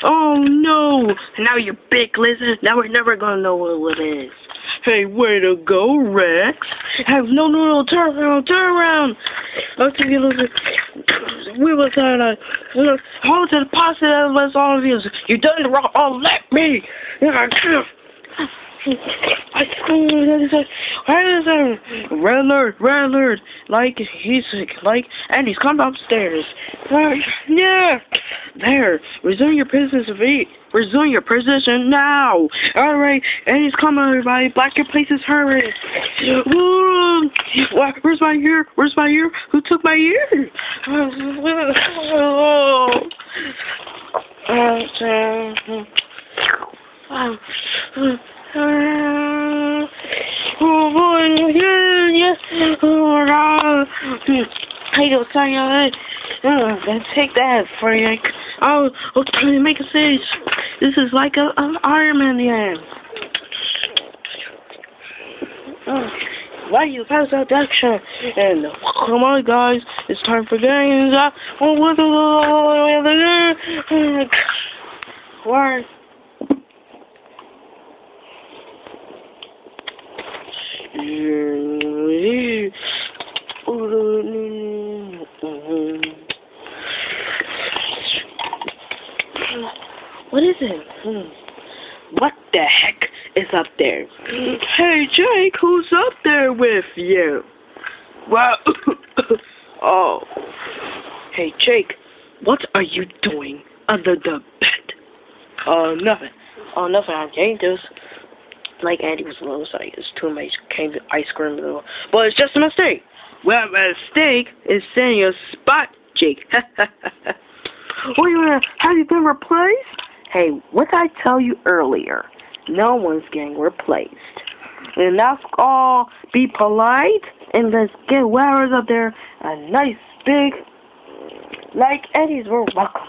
Oh no! Now you're big lizard. Now we're never gonna know what it is. Hey, way to go, Rex! Hey, no, turn around! Okay, lizard. We was hold to the positive as all of you. You done it wrong. Oh, let me! Red alert, like, and he's come upstairs. Yeah, there, resume your position now. Alright, and he's coming, everybody, black your places, hurry. Where's my ear? Who took my ear? Oh boy, yes. Hey, go sorry, take that for you. Oh, okay, make a stage. This is like an Iron Man, yeah. Why you pass that action? And come on, guys, it's time for games. Why? What is it? What the heck is up there? Hey, Jake, who's up there with you? Well, oh. Hey, Jake, what are you doing under the bed? Nothing. Oh, nothing. I can't just. Like Andy was a little sorry, it's too much came to ice cream little. But it's just a mistake. Well, a mistake is in your spot, Jake. Wait, have you been replaced? Hey, what did I tell you earlier? No one's getting replaced. And that's all. Be polite and let's get whoever's up there a nice big, like Eddie's, we're welcome.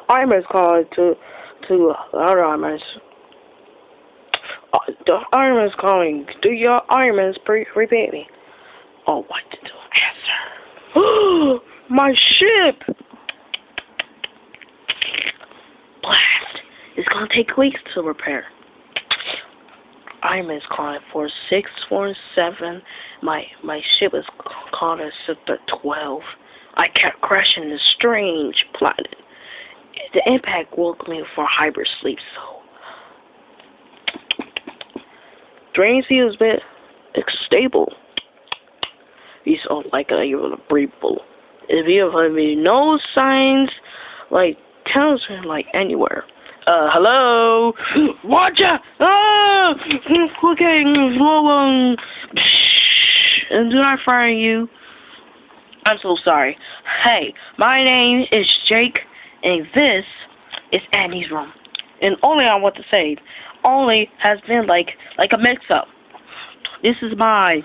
Ironman's calling to other Ironmans. The Ironman's calling. Do your Ironmans repeat me? Oh, what to do? Answer. My ship! Blast! It's gonna take weeks to repair. Ironman's calling for 647. My ship is called at Sector 12. I kept crashing this strange planet. The impact woke me for hypersleep, so drain seal is a bit stable. He's all like you're breathable. If you have no signs, like tells him like anywhere. Hello? Watch out! Ah! Okay, and do I fire you? I'm so sorry. Hey, my name is Jake. And this is Annie's room. And only I want to say, only has been like a mix-up. This is my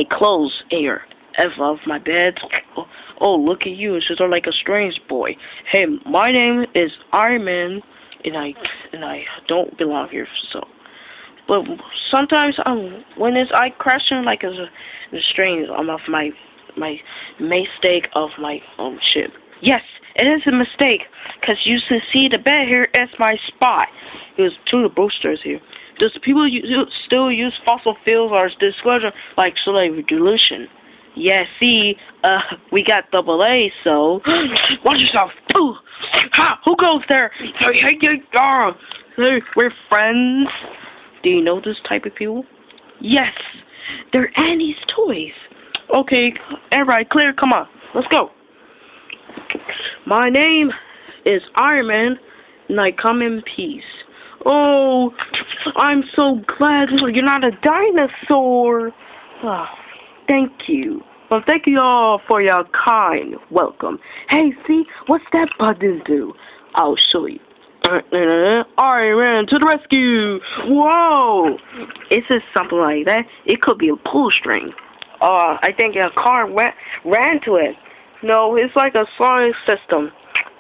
clothes here of my bed. Oh, look at you! It's just like a strange boy. Hey, my name is Iron Man, and I don't belong here. So, but sometimes when I crashing like a strange off my mistake of my ship. Yes, it is a mistake, because you can see the bed here as my spot. There's two boosters here. Does people still use fossil fuels or disclosure like solar revolution? Yeah, see, we got AA, so watch yourself. Ooh, ha, who goes there? Hey, we're friends. Do you know this type of people? Yes, they're Annie's toys. Okay, everybody clear, come on, let's go. My name is Iron Man, and I come in peace. Oh, I'm so glad you're not a dinosaur. Oh, thank you. Well, thank you all for your kind welcome. Hey, see, what's that button do? I'll show you. Iron Man to the rescue! Whoa! Is it something like that? It could be a pull string. I think a car ran to it. No, it's like a solar system.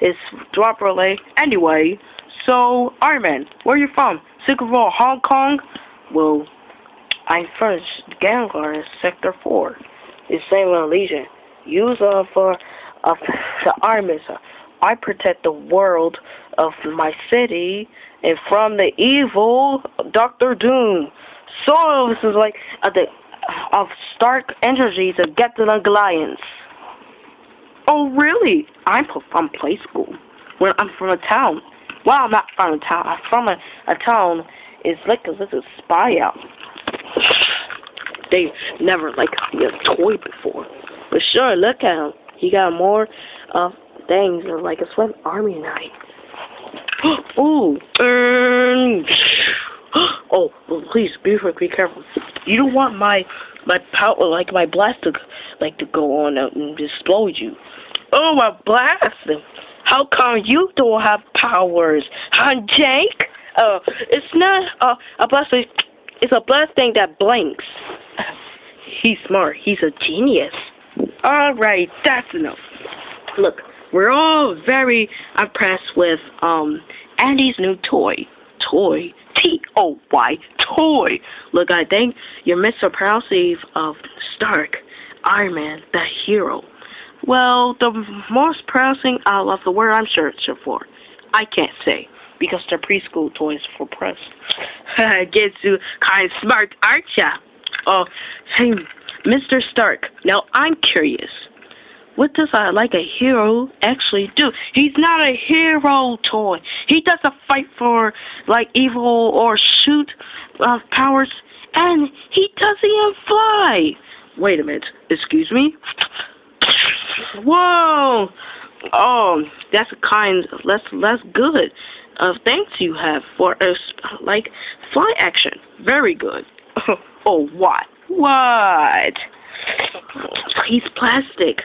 It's drop relay. Anyway, so Iron Man, where you from? Singapore, Hong Kong? Well, I'm from Gangar, Sector 4. It's same Legion. Use for the army. I protect the world of my city and from the evil Doctor Doom. So this is like of Stark energy to get to the Goliaths. Oh really? I'm from play school. When I'm from a town. Well, I'm not from a town. I'm from a town. It's like a little spy out. They never like a toy before. But sure, look at him. He got more things like a swim army knight. Ooh. Oh, well, please be careful. You don't want my power, like my blast to go on out and explode you. Oh, my blast! How come you don't have powers, huh, Jake? It's not a blast. It's a blast thing that blinks. He's smart. He's a genius. All right, that's enough. Look, we're all very impressed with Andy's new toy. Toy. T-O-Y. Toy. Look, I think you're misappropriative of Stark, Iron Man, the hero. Well, the most promising out of the word I'm searching for, I can't say, because they're preschool toys for press. Gets you kind of smart, aren't ya? Oh, hey, Mr. Stark. Now I'm curious. What does like a hero actually do? He's not a hero toy. He doesn't fight for like evil or shoot powers, and he doesn't even fly. Wait a minute. Excuse me. Whoa. Oh, that's less good of things you have for like fly action. Very good. Oh, what? What? He's plastic.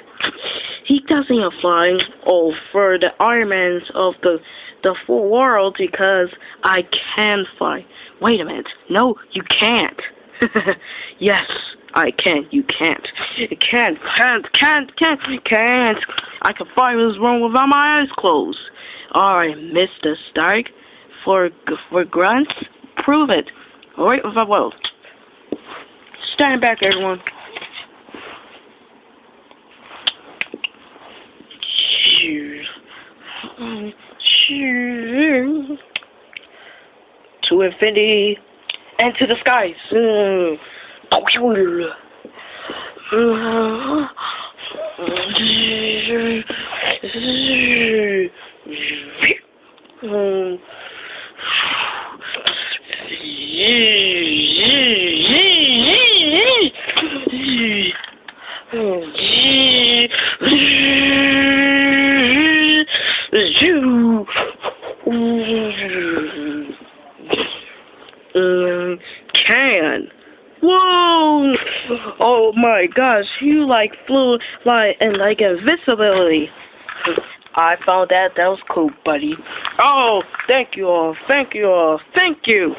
He doesn't even fly. Oh, for the Ironmans of the full world because I can fly. Wait a minute. No, you can't. Yes, I can. You can't. You can't. Can't. I can fly this room without my eyes closed. All right, Mr. Stark. For grunts, prove it. All right, well, stand back, everyone. To infinity and to the skies. Can. Whoa! Oh my gosh, you like flew like invisibility. I found that was cool, buddy. Oh, thank you all, thank you all, thank you.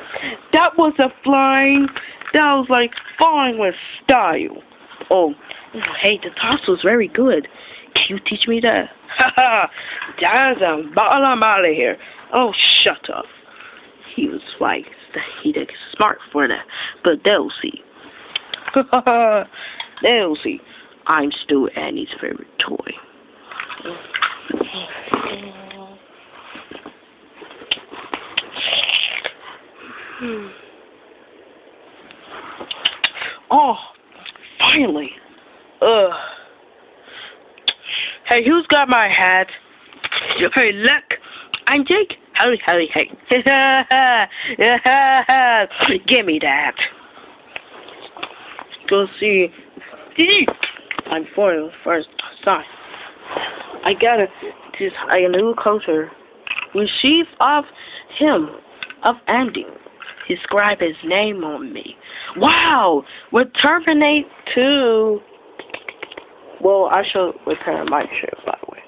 That was a flying. That was like flying with style. Oh, hey, the toss was very good. Can you teach me that? Haha, I'm out of here. Oh, shut up. He was like, he did smart for that, but they'll see. They'll see. I'm still Annie's favorite toy. Oh, finally. Hey, who's got my hat? Hey, look. I'm Jake. Howdy, hey. Give me that. Go see. I'm for the first time. I got a new culture. Receive of him, of Andy. He scribed his name on me. Wow! With Terminate 2. Well, I should repair my shirt, by the way.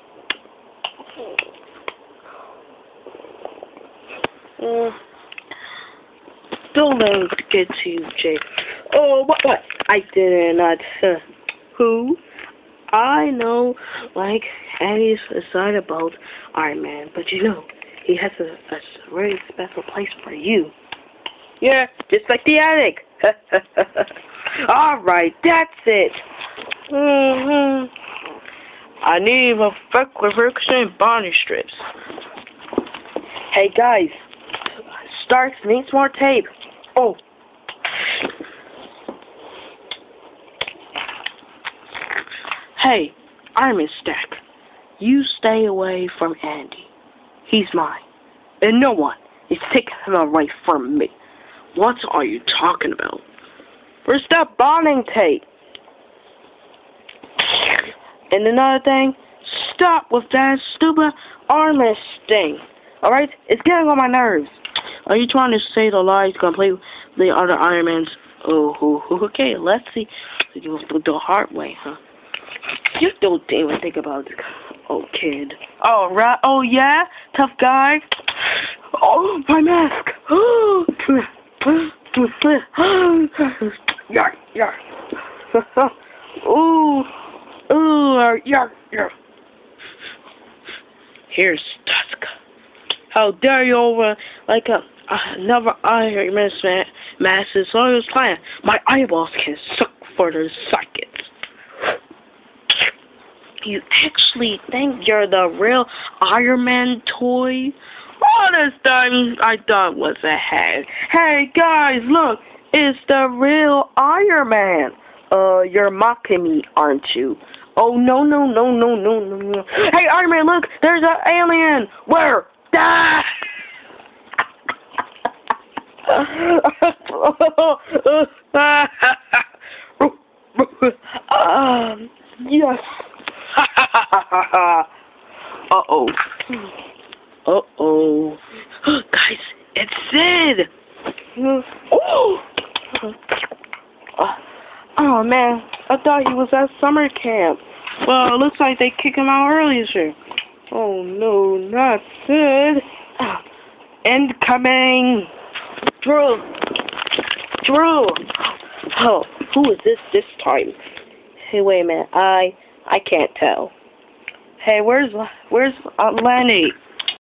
Don't let him get to you, Jake. Oh, what? I did not. Who? I know, like, Andy's excited about Iron Man, but you know, he has a very special place for you. Yeah, just like the attic. Alright, that's it. I need a friction bonding strips. Hey guys, Starks needs more tape. Oh. Hey, Iron Man Stack, you stay away from Andy. He's mine, and no one is taking him away from me. What are you talking about? Where's that bonding tape? And another thing, stop with that stupid Iron Man thing. Alright? It's getting on my nerves. Are you trying to say the lies completely the other Iron Mans? Oh, okay, let's see. The hard way, huh? You don't even think about it. Oh, kid. Oh, right. Oh, yeah? Tough guy? Oh, my mask. Oh, yark, yark. Ooh, yark, yark. Here's Tusk. How dare you over like another Iron Man mask is all his plan. My eyeballs can suck for their sockets. You actually think you're the real Iron Man toy? All this time I thought was a hack. Hey guys, look, it's the real Iron Man. You're mocking me, aren't you? Oh no. Hey Iron Man, look, there's an alien. Where? Ah! Yes. Uh-oh. Guys, it's Sid! Oh, man. I thought he was at summer camp. Well, it looks like they kicked him out early this year. Oh, no, not Sid. Incoming! Drew! Oh, who is this time? Hey, wait a minute. I can't tell. Hey, where's Lenny?